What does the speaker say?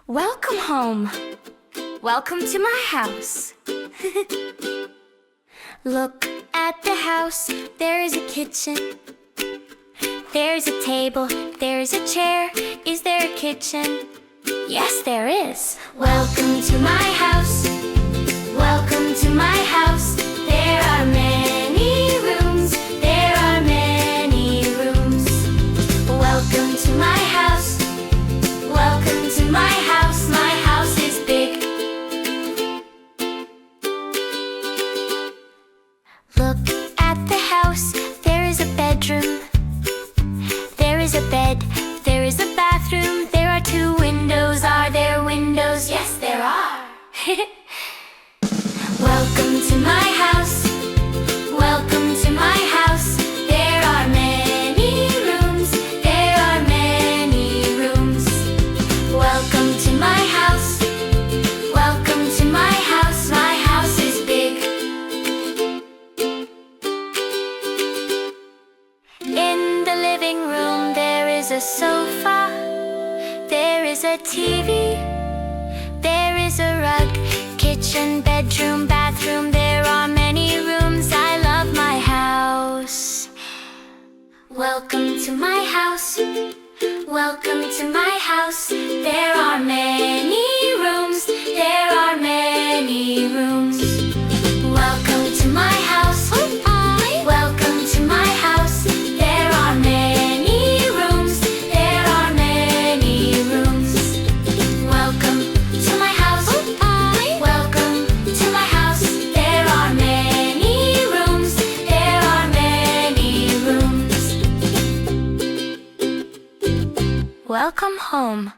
Welcome home. Welcome to my house. Look at the house. There is a kitchen. There's a table. There's a chair. Is there a kitchen? Yes, there is. Welcome to my house. Welcome to my house. There are many rooms. There are many rooms. Welcome to my house. Welcome to my house. My house is big. Look at the house. There is a bedroom. There is a bed. There is a bathroom. There are two windows. Are there windows? Yes, there are. Welcome to my house. Welcome to my house. There are many rooms. There are many rooms. Welcome to my house. Welcome to my house. My house is big. In the living room there is a sofa. There is a TV. There is a rug. Kitchen, bedroom, bathroom. There are many rooms. I love my house. Welcome to my house. Welcome to my house. There are many rooms. There are many rooms. Welcome to my house. Welcome to my house. There are many rooms. There are many rooms. Welcome to my house. Welcome to my house. There are many rooms. There are many rooms. Welcome home.